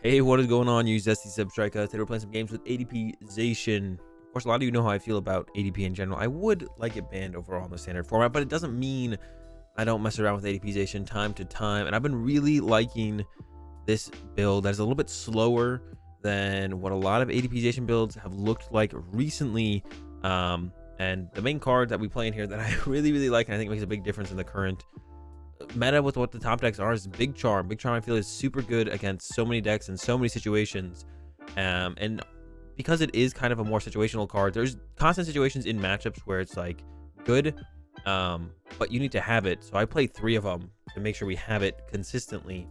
Hey, what is going on, you zesty substriker? Today we're playing some games with ADP Zacian. Of course, a lot of you know how I feel about ADP in general. I would like it banned overall in the standard format, but it doesn't mean I don't mess around with ADP Zacian time to time. And I've been really liking this build that is a little bit slower than what a lot of ADP Zacian builds have looked like recently. And the main card that we play in here that I really like, and I think makes a big difference in the current meta with what the top decks are, is Big Charm. Big Charm I feel is super good against so many decks and so many situations, and because it is kind of a more situational card, there's constant situations in matchups where it's like good, but you need to have it. So I play 3 of them to make sure we have it consistently.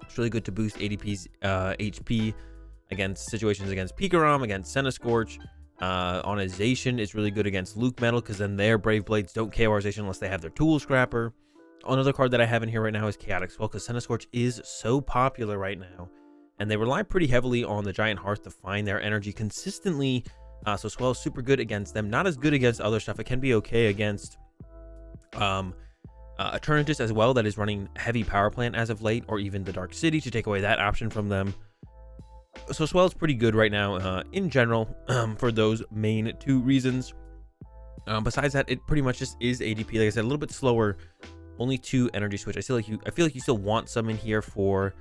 It's really good to boost ADP's HP against situations against Pikarom, against Scorch. On a Zacian, it's really good against Luke Metal, because then their Brave Blades don't KO our Zacian unless they have their Tool Scrapper. Another card that I have in here right now is Chaotic Swell, because Scorch is so popular right now, and they rely pretty heavily on the Giant Hearth to find their energy consistently. So Swell is super good against them. Not as good against other stuff. It can be okay against Eternatus as well, that is running heavy power plant as of late, or even the Dark City to take away that option from them. So Swell is pretty good right now in general for those main 2 reasons. Besides that, it pretty much just is ADP. Like I said, a little bit slower. Only 2 energy switch. I feel like you still want some in here for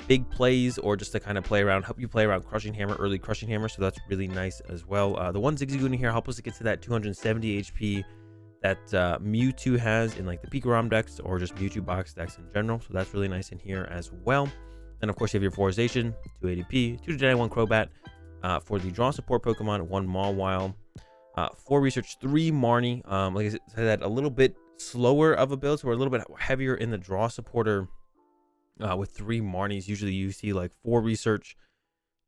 big plays, or just to kind of play around, help you play around Crushing Hammer, early Crushing Hammer. So that's really nice as well. The one Zigzagoon in here help us to get to that 270 HP that Mewtwo has in like the Pikarom decks, or just Mewtwo box decks in general. So that's really nice in here as well. And of course you have your 4 Zacian, 2 ADP, 2 Dedenne, 1 Crobat. For the draw support Pokemon, 1 Mawile, 4 research, 3 Marnie. Like I said, a little bit slower of a build, so we're a little bit heavier in the draw supporter with 3 Marnies. Usually you see like 4 research,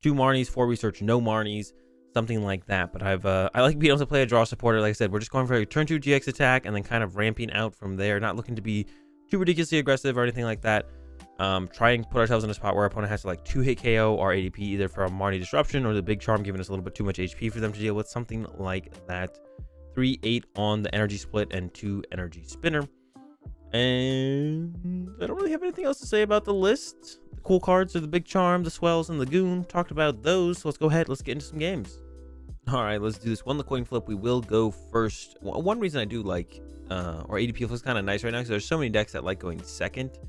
2 Marnies, 4 research, no Marnies, something like that. But I like being able to play a draw supporter. Like I said, we're just going for a turn 2 GX attack and then kind of ramping out from there, not looking to be too ridiculously aggressive or anything like that. Try and put ourselves in a spot where our opponent has to like 2-hit KO our ADP, either from Marnie Disruption or the Big Charm giving us a little bit too much HP for them to deal with, something like that. 3-8 on the energy split and 2 energy spinner. And I don't really have anything else to say about the list. The cool cards are the Big Charm, the Swells, and the Goon. Talked about those, so let's go ahead, let's get into some games. All right, let's do this. One, the coin flip. We will go first. One reason I do like or ADP feels kind of nice right now, because there's so many decks that like going second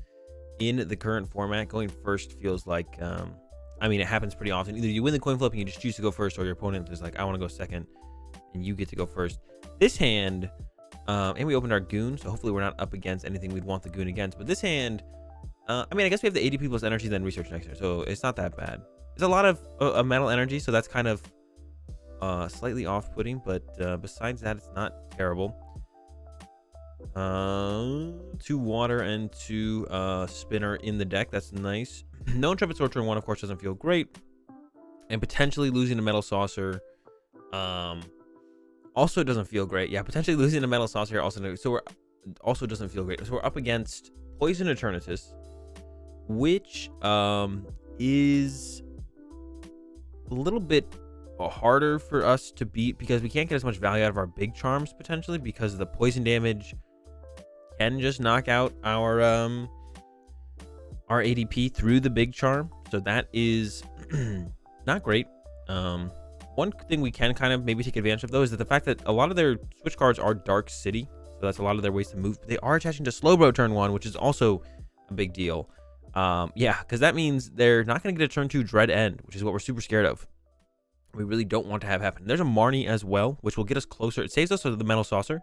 in the current format. Going first feels like I mean, it happens pretty often. Either you win the coin flip and you just choose to go first, or your opponent is like, I want to go second, and you get to go first. This hand, and we opened our Goon, so hopefully we're not up against anything we'd want the Goon against. But this hand, I mean, I guess we have the ADP plus energy, then research next year, so it's not that bad. It's a lot of metal energy, so that's kind of slightly off-putting, but besides that, it's not terrible. 2 water and 2 spinner in the deck. That's nice. No Intrepid Sword turn 1, of course, doesn't feel great, and potentially losing a Metal Saucer also doesn't feel great. Yeah, potentially losing a Metal Saucer here also doesn't feel great. So we're up against Poison Eternatus, which is a little bit harder for us to beat, because we can't get as much value out of our Big Charms potentially, because the poison damage can just knock out our ADP through the Big Charm. So that is not great. One thing we can kind of maybe take advantage of, though, is that the fact that a lot of their switch cards are Dark City, so that's a lot of their ways to move. They are attaching to Slowbro turn 1, which is also a big deal. Yeah, because that means they're not going to get a turn 2 Dread End, which is what we're super scared of. We really don't want to have happen. There's a Marnie as well, which will get us closer. It saves us with the Metal Saucer,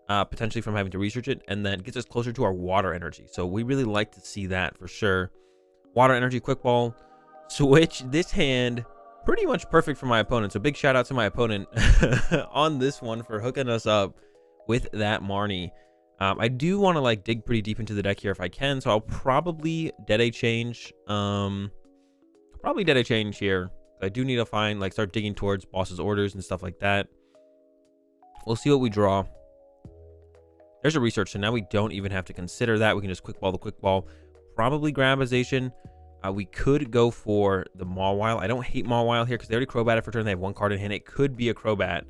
potentially from having to research it, and then gets us closer to our water energy. So we really like to see that for sure. Water energy, quick ball, switch. This hand, pretty much perfect for my opponent. So big shout out to my opponent on this one for hooking us up with that Marnie. I do want to like dig pretty deep into the deck here if I can, so I'll probably Dedenne change. Probably Dedenne change here. I do need to find, like, start digging towards boss's orders and stuff like that. We'll see what we draw. There's a research, so now we don't even have to consider that. We can just quick ball the quick ball. Probably grab a Zacian. We could go for the Mawile. I don't hate Mawile here because they already Crobat it for turn. They have 1 card in hand. It could be a Crobat.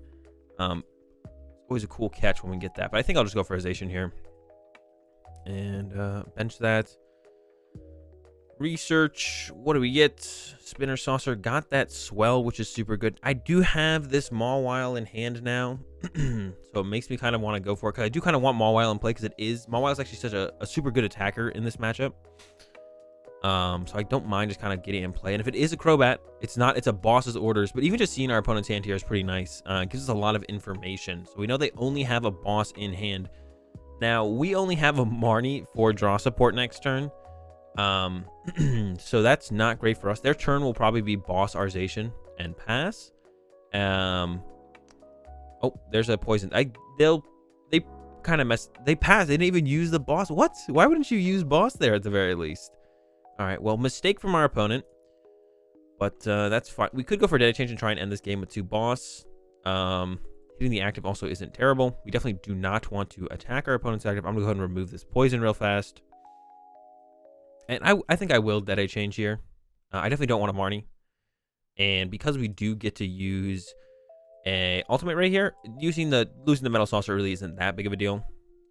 Always a cool catch when we get that, but I think I'll just go for a Zacian here and bench that. Research, what do we get? Spinner Saucer, got that Swell, which is super good. I do have this Mawile in hand now, so it makes me kind of want to go for it, because I do kind of want Mawile in play, because Mawile is actually such a super good attacker in this matchup. So I don't mind just kind of getting in play. And if it is a Crobat, it's a boss's orders, but even just seeing our opponent's hand here is pretty nice. It gives us a lot of information. So we know they only have a boss in hand. Now, we only have a Marnie for draw support next turn. So that's not great for us. Their turn will probably be boss Zacian and pass. Oh, there's a poison. They kind of messed. They passed. They didn't even use the boss. What? Why wouldn't you use boss there at the very least? All right, well, mistake from our opponent, but that's fine. We could go for a data change and try and end this game with 2 boss. Hitting the active also isn't terrible. We definitely do not want to attack our opponent's active. I'm going to go ahead and remove this poison real fast. And I think I will data change here. I definitely don't want a Marnie. And because we do get to use a ultimate ray here, losing the Metal Saucer really isn't that big of a deal.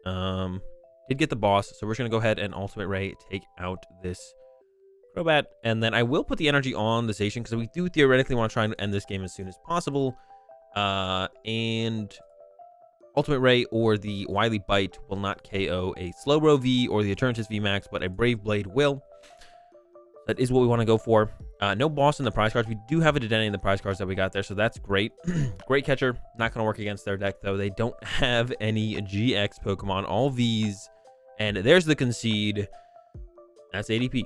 Did get the boss, so we're just going to go ahead and ultimate ray, take out this Crobat, and then I will put the energy on the Zacian, because we do theoretically want to try and end this game as soon as possible. And Ultimate Ray or the Wily Bite will not KO a Slowbro V or the Eternatus V Max, but a Brave Blade will. That is what we want to go for. No boss in the prize cards. We do have a Dedenne in the prize cards that we got there, so that's great. Great Catcher, not going to work against their deck, though. They don't have any GX Pokemon, all Vs. And there's the concede. That's ADP.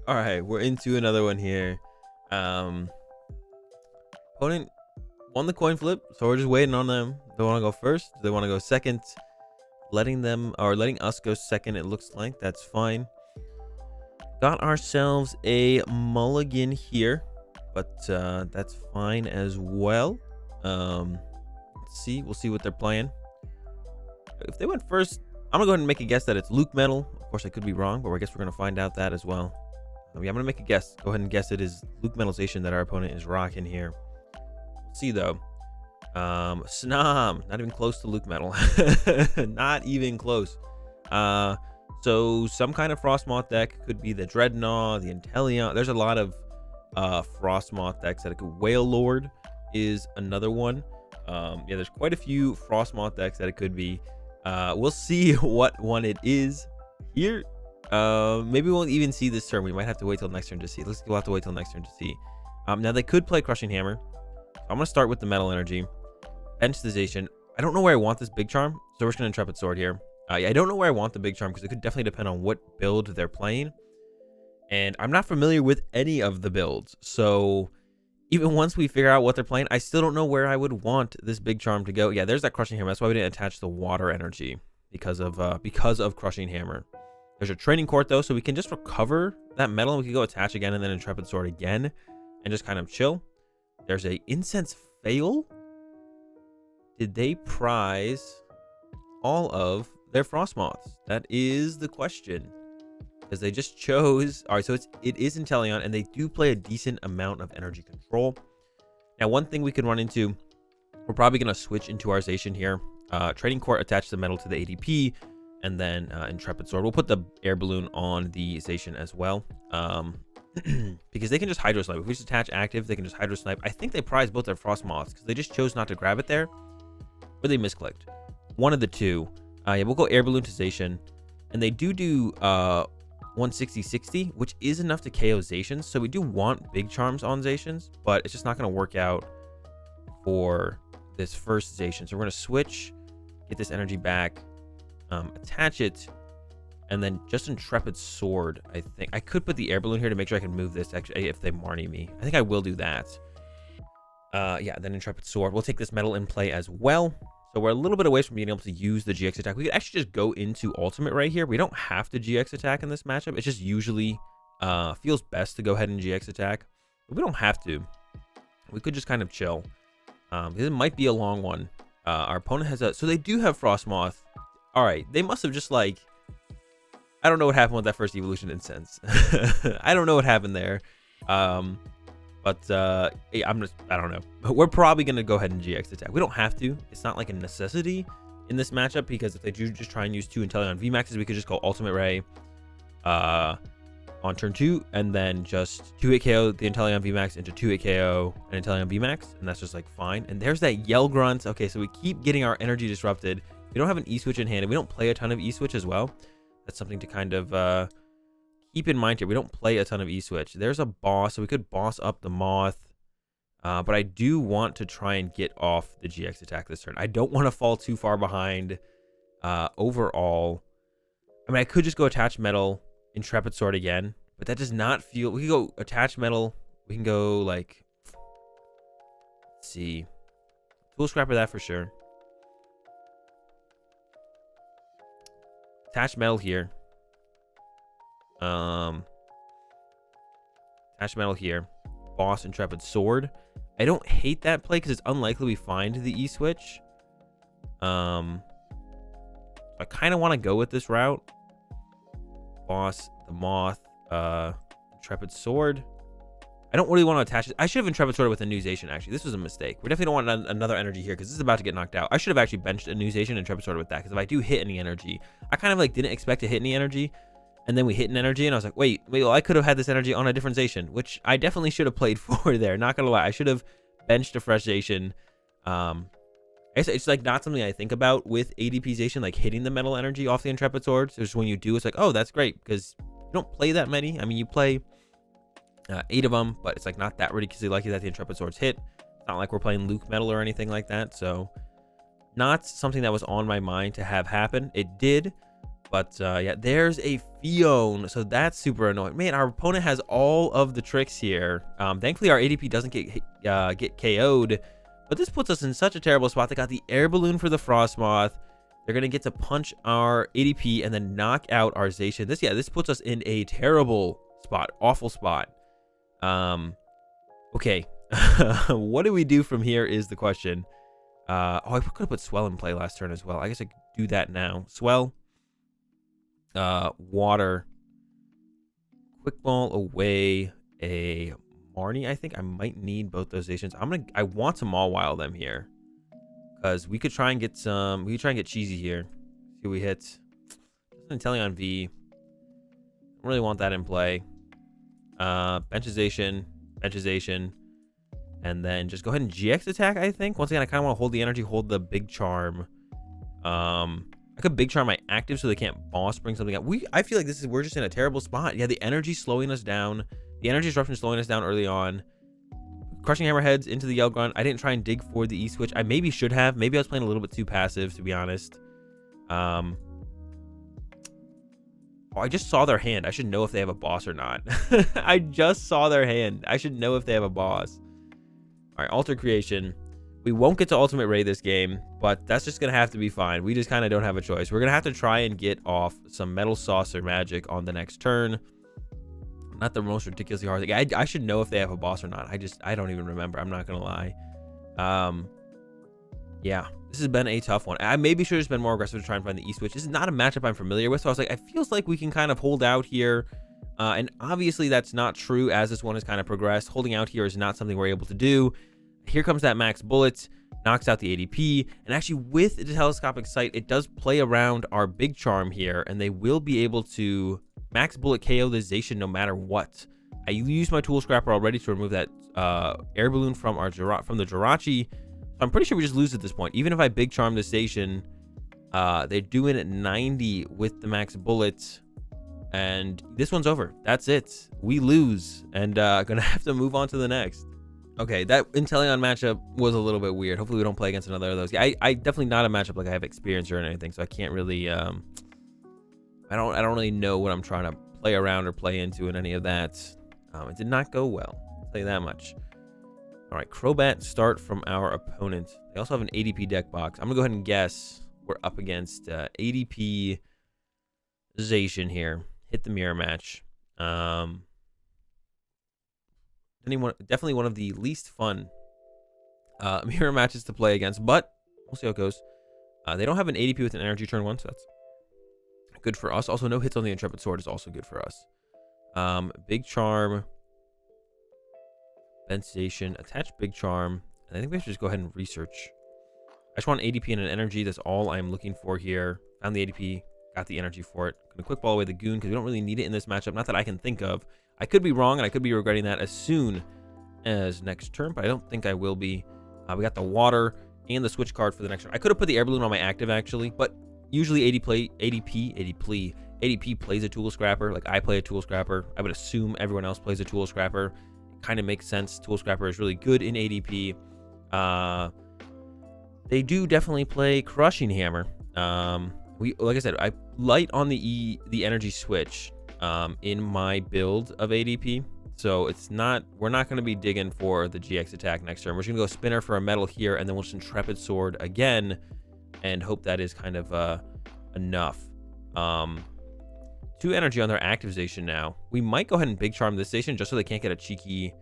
All right, we're into another one here. Opponent won the coin flip, so we're just waiting on them. They want to go first. They want to go second. Letting us go second, it looks like. That's fine. Got ourselves a mulligan here, but that's fine as well. Let's see. We'll see what they're playing. If they went first, I'm gonna go ahead and make a guess that it's Luke Metal. Of course, I could be wrong, but I guess we're gonna find out that as well. Yeah, I'm gonna make a guess. Go ahead and guess it is Luke Metalization that our opponent is rocking here. Let's see though. Snom, not even close to Luke Metal. Not even close. So some kind of Frosmoth deck, could be the Dreadnought, the Inteleon. There's a lot of Frosmoth decks that it could. Whale Lord is another one. Yeah, there's quite a few Frosmoth decks that it could be. We'll see what one it is here. Maybe we won't even see this turn. We might have to wait till next turn to see. We'll have to wait till next turn to see. Now they could play Crushing Hammer. I'm gonna start with the Metal Energy. Bench the Zacian. I don't know where I want this Big Charm, so we're just gonna Intrepid Sword here. Yeah, I don't know where I want the Big Charm, because it could definitely depend on what build they're playing. And I'm not familiar with any of the builds, so even once we figure out what they're playing, I still don't know where I would want this Big Charm to go. Yeah, there's that Crushing Hammer. That's why we didn't attach the Water Energy, because of Crushing Hammer. There's a Training Court though, so we can just recover that metal and we can go attach again and then Intrepid Sword again and just kind of chill. There's a Incense Fail. Did they prize all of their Frosmoths? That is the question, because they just chose. All right, so it is Inteleon, and they do play a decent amount of energy control. Now, one thing we could run into, we're probably going to switch into our Zacian here. Trading Court, attach the metal to the ADP, and then Intrepid Sword. We'll put the Air Balloon on the Zacian as well, because they can just Hydro Snipe. If we just attach active, they can just Hydro Snipe. I think they prize both their Frosmoths, because they just chose not to grab it there, or they misclicked. One of the two. Yeah, we'll go Air Balloon to Zacian, and they do 160-60, which is enough to KO Zacians. So we do want Big Charms on Zacians, but it's just not going to work out for this first Zacian. So we're going to switch, get this energy back, attach it, and then just Intrepid Sword. I think I could put the Air Balloon here to make sure I can move this actually if they Marnie me. I think I will do that. Yeah, then Intrepid Sword. We'll take this metal in play as well. So we're a little bit away from being able to use the GX attack. We could actually just go into Ultimate Ray here. We don't have to GX attack in this matchup. It just usually feels best to go ahead and GX attack. But we don't have to. We could just kind of chill. This might be a long one. Our opponent has a... So they do have Frosmoth. All right. They must have just like... I don't know what happened with that first Evolution Incense. I don't know what happened there. But I don't know. But we're probably going to go ahead and GX attack. We don't have to. It's not like a necessity in this matchup, because if they do just try and use 2 Inteleon VMAXs, we could just go Ultimate Ray. on turn 2, and then just 2-hit KO the Inteleon VMAX into 2-hit KO an Inteleon VMAX, and that's just like fine. And there's that Yell Grunt. Okay, so we keep getting our energy disrupted. We don't have an E-Switch in hand, and we don't play a ton of E-Switch as well. That's something to kind of keep in mind here. We don't play a ton of E-Switch. There's a boss, so we could boss up the Moth. But I do want to try and get off the GX attack this turn. I don't want to fall too far behind overall. I mean, I could just go Attach Metal, Intrepid Sword again, but that does not feel... We can go Attach Metal. We can go, like... Let's see. Tool Scrapper that for sure. Attach Metal here. Attach Metal here. Boss Intrepid Sword. I don't hate that play because it's unlikely we find the E-Switch. I kind of want to go with this route. Boss, the Moth, Intrepid Sword. I don't really want to attach it. I should have Intrepid Sword with a new Zacian, actually. This was a mistake. We definitely don't want another energy here because this is about to get knocked out. I should have actually benched a new Zacian and Intrepid Sword with that because if I do hit any energy, I kind of like didn't expect to hit any energy. And then we hit an energy, and I was like, wait, well, I could have had this energy on a different Zacian, which I definitely should have played for there. Not going to lie. I should have benched a fresh Zacian. It's like not something I think about with ADP Zacian, like hitting the metal energy off the Intrepid Sword. So just when you do, it's like, oh, that's great, because you don't play that many. I mean, you play 8 of them, but it's like not that ridiculously likely that the Intrepid Swords hit. It's not like we're playing Luke Metal or anything like that. So not something that was on my mind to have happen. It did. But yeah, there's a Fion, so that's super annoying. Man, our opponent has all of the tricks here. Thankfully, our ADP doesn't get KO'd, but this puts us in such a terrible spot. They got the Air Balloon for the Frosmoth. They're going to get to punch our ADP and then knock out our Zacian. This puts us in a terrible spot, awful spot. Okay, what do we do from here is the question. Oh, I could have put Swell in play last turn as well. I guess I could do that now. Swell. Water, Quick Ball away, a Marnie. I think I might need both those Zacians. I want to Mawile them here because we could try and get some. We could try and get cheesy here. See what we hit. Inteleon V. Don't really want that in play. Benchization, and then just go ahead and GX attack. I think once again, I kind of want to hold the energy, hold the Big Charm. I could Big Charm my active so they can't boss bring something out. I feel like we're just in a terrible spot. Yeah, the energy slowing us down. The energy disruption slowing us down early on. Crushing Hammerheads into the Yell Grunt. I didn't try and dig for the E-Switch. I maybe should have. Maybe I was playing a little bit too passive, to be honest. Oh, I just saw their hand. I should know if they have a boss or not. I just saw their hand. I should know if they have a boss. All right, Alter Creation. We won't get to Ultimate Ray this game, but that's just going to have to be fine. We just kind of don't have a choice. We're going to have to try and get off some Metal Saucer magic on the next turn. Not the most ridiculously hard thing. I should know if they have a boss or not. I don't even remember. I'm not going to lie. Yeah, this has been a tough one. I maybe should have been more aggressive to try and find the E-Switch. This is not a matchup I'm familiar with, so I was like, it feels like we can kind of hold out here. And obviously that's not true as this one has kind of progressed. Holding out here is not something we're able to do. Here comes that Max Bullet, knocks out the ADP, and actually with the telescopic sight, it does play around our Big Charm here, and they will be able to Max Bullet KO the Zacian no matter what. I used my Tool Scrapper already to remove that Air Balloon from the Jirachi. So I'm pretty sure we just lose at this point. Even if I Big Charm the Zacian, they're doing it 90 with the Max Bullet, and this one's over. That's it. We lose, and gonna have to move on to the next. Okay, that Inteleon matchup was a little bit weird. Hopefully we don't play against another of those. I definitely not a matchup like I have experience or anything, so I can't really I don't really know what I'm trying to play around or play into in any of that. It did not go well, I'll tell you that much. All right, Crobat start from our opponent. They also have an ADP deck box. I'm gonna go ahead and guess we're up against ADP Zacian here. Hit the mirror match. Definitely one of the least fun mirror matches to play against, but we'll see how it goes. They don't have an ADP with an energy turn 1, so that's good for us. Also, no hits on the Intrepid Sword is also good for us. Big Charm, Sensation, attach Big Charm, and I think we should just go ahead and research. I just want an ADP and an energy. That's all I'm looking for here. Found the ADP, got the energy for it. Gonna quick ball away the Goon because we don't really need it in this matchup. Not that I can think of. I could be wrong, and I could be regretting that as soon as next turn, but I don't think I will be. We got the water and the switch card for the next turn. I could have put the Air Balloon on my active, actually, but usually ADP plays a Tool Scrapper. Like, I play a Tool Scrapper. I would assume everyone else plays a Tool Scrapper. It kind of makes sense. Tool Scrapper is really good in ADP. They do definitely play Crushing Hammer. Like I said, I light on the Energy Switch in my build of ADP. So we're not going to be digging for the GX attack next turn. We're just going to go Spinner for a Metal here, and then we'll just Intrepid Sword again, and hope that is kind of enough. 2 energy on their active Zacian now. We might go ahead and Big Charm this Zacian just so they can't get a cheesy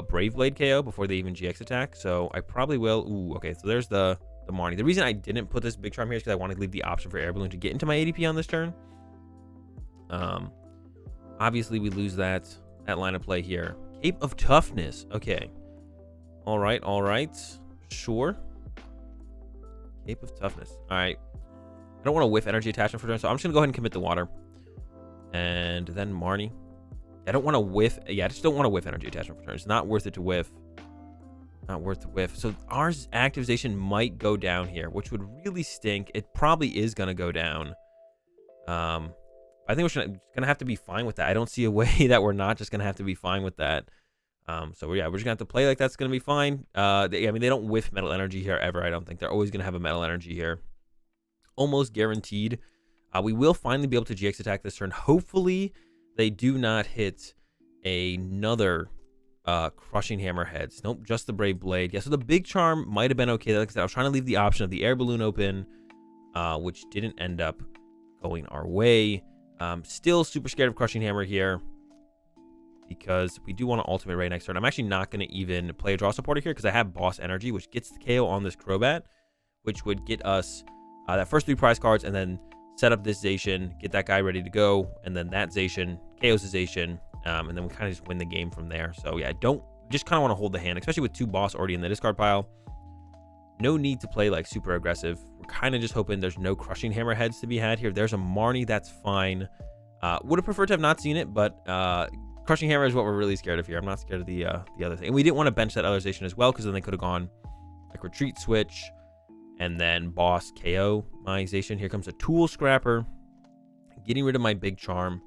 Brave Blade KO before they even GX attack. So I probably will. Ooh, okay, so there's the Marnie. The reason I didn't put this Big Charm here is because I wanted to leave the option for Air Balloon to get into my ADP on this turn. Obviously, we lose that line of play here. Cape of Toughness. Okay. All right. Sure. Cape of Toughness. All right. I don't want to whiff energy attachment for turn, so I'm just going to go ahead and commit the water. And then Marnie. I don't want to whiff. Yeah, I just don't want to whiff energy attachment for turn. It's not worth it to whiff. Not worth the whiff. So our activation might go down here, which would really stink. It probably is going to go down. I think we're gonna have to be fine with that. I don't see a way that we're not just gonna have to be fine with that. So yeah, we're just gonna have to play like that's gonna be fine. I mean, they don't whiff metal energy here ever. I don't think they're always gonna have a metal energy here, almost guaranteed. We will finally be able to GX attack this turn. Hopefully, they do not hit another Crushing Hammer heads. Nope, just the Brave Blade. Yeah, so the Big Charm might have been okay. Like I said, I was trying to leave the option of the Air Balloon open, which didn't end up going our way. Still super scared of Crushing Hammer here because we do want to Ultimate Ray next turn. I'm actually not going to even play a draw supporter here because I have Boss Energy, which gets the KO on this Crobat, which would get us that first 3 prize cards and then set up this Zacian, get that guy ready to go, and then that Zacian KOs the Zacian, and then we kind of just win the game from there. So yeah, just kind of want to hold the hand, especially with 2 Boss already in the discard pile. No need to play like super aggressive. We're kind of just hoping there's no Crushing Hammer heads to be had here. If there's a Marnie, that's fine. Would have preferred to have not seen it, but Crushing Hammer is what we're really scared of here. I'm not scared of the other thing. And we didn't want to bench that other Zacian as well, because then they could have gone like Retreat Switch and then Boss KO my Zacian. Here comes a Tool Scrapper, getting rid of my Big Charm.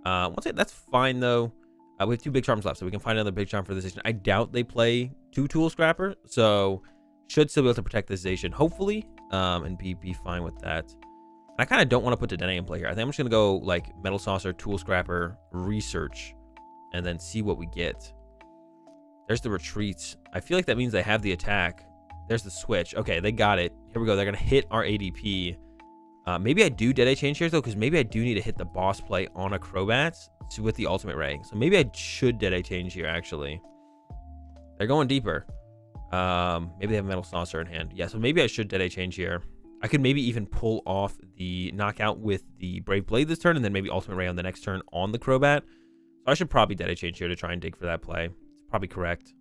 Once again, that's fine though. We have 2 Big Charms left, so we can find another Big Charm for this Zacian. I doubt they play 2 Tool Scrapper, so should still be able to protect this Zacian, hopefully, and be fine with that. And I kind of don't want to put Dedenne in play here. I think I'm just going to go, like, Metal Saucer, Tool Scrapper, Research, and then see what we get. There's the retreats. I feel like that means they have the attack. There's the switch. Okay, they got it. Here we go. They're going to hit our ADP. Maybe I do Dedenne change here, though, because maybe I do need to hit the boss play on a Crobat with the Ultimate Ray. So maybe I should Dedenne change here, actually. They're going deeper. Maybe they have Metal Saucer in hand. Yeah, so maybe I should Dedenne change here. I could maybe even pull off the knockout with the Brave Blade this turn, and then maybe Ultimate Ray on the next turn on the Crobat. So I should probably Dedenne change here to try and dig for that play. It's probably correct.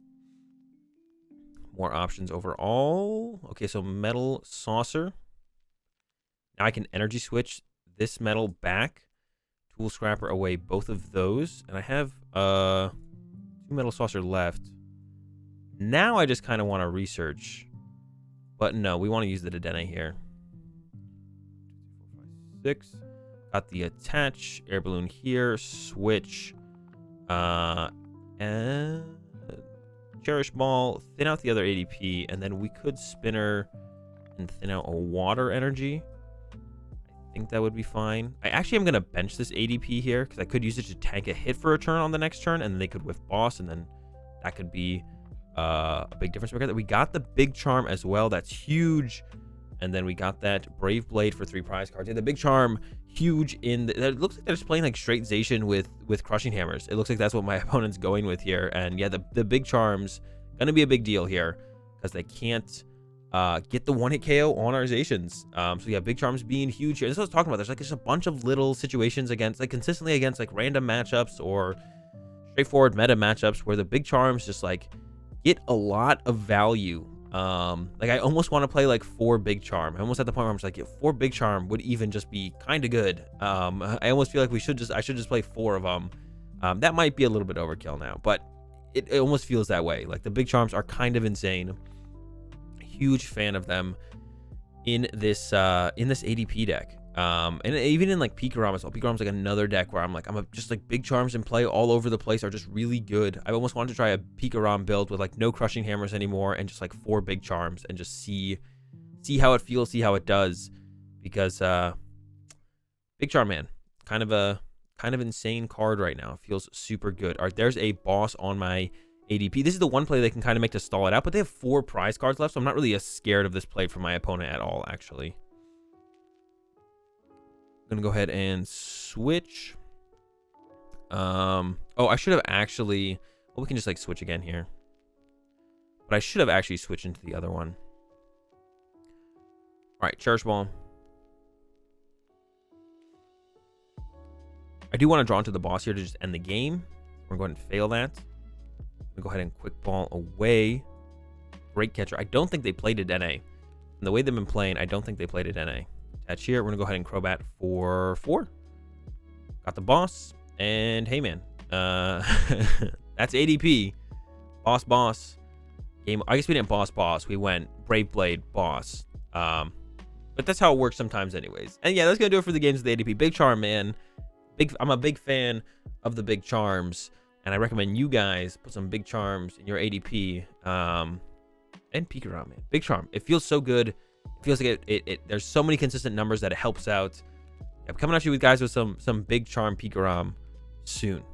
More options overall. Okay, so Metal Saucer. Now I can Energy Switch this metal back. Tool Scrapper away both of those. And I have 2 Metal Saucer left. Now I just kind of want to research. But no, we want to use the Dedenne here. 6. Got the attach. Air Balloon here. Switch. And Cherish Ball. Thin out the other ADP. And then we could Spinner and thin out a Water Energy. I think that would be fine. I actually am going to bench this ADP here because I could use it to tank a hit for a turn on the next turn. And then they could whiff Boss. And then that could be a big difference maker. We got the Big Charm as well. That's huge. And then we got that Brave Blade for 3 prize cards. Yeah, the Big Charm, huge in the, it looks like they're just playing like straight Zacian with Crushing Hammers. It looks like that's what my opponent's going with here. And yeah, the Big Charm's gonna be a big deal here because they can't get the 1-hit KO on our Zacians. So yeah, Big Charm's being huge here. This is what I was talking about. There's like just a bunch of little situations against, like consistently against like random matchups or straightforward meta matchups where the Big Charms just like get a lot of value Like I almost want to play like 4 Big Charm. I almost at the point where I'm just like, yeah, 4 Big Charm would even just be kind of good. I almost feel like I should just play 4 of them. That might be a little bit overkill now, but it almost feels that way. Like the Big Charms are kind of insane. Huge fan of them in this ADP deck. And even in like Pikarom as well. Pikarom's like another deck where I'm just like Big Charms in play all over the place are just really good. I almost wanted to try a Pikarom build with like no Crushing Hammers anymore and just like 4 Big Charms and just see how it feels, see how it does, because Big Charm, man, kind of insane card right now. It feels super good. All right, there's a boss on my ADP. This is the one play they can kind of make to stall it out, but they have 4 prize cards left, so I'm not really as scared of this play from my opponent at all, actually. I'm gonna go ahead and switch. Oh, I should have actually, well, we can just like switch again here, but I should have actually switched into the other one. All right, Cherish Ball. I do want to draw into the boss here to just end the game. We're going to fail that. I'm gonna go ahead and quick ball away. Great Catcher. I don't think they played a Dedenne. And the way they've been playing, I don't think they played a Dedenne. Attach here. We're gonna go ahead and Crobat for 4. Got the boss. And hey, man, that's ADP. Boss. Game. I guess we didn't boss. We went Brave Blade boss. But that's how it works sometimes, anyways. And yeah, that's gonna do it for the games of the ADP. Big Charm, man. I'm a big fan of the Big Charms, and I recommend you guys put some Big Charms in your ADP. And Pikarom, man. Big Charm. It feels so good. It feels like there's so many consistent numbers that it helps out. I'm coming at you guys with some Big Charm Pikarom soon.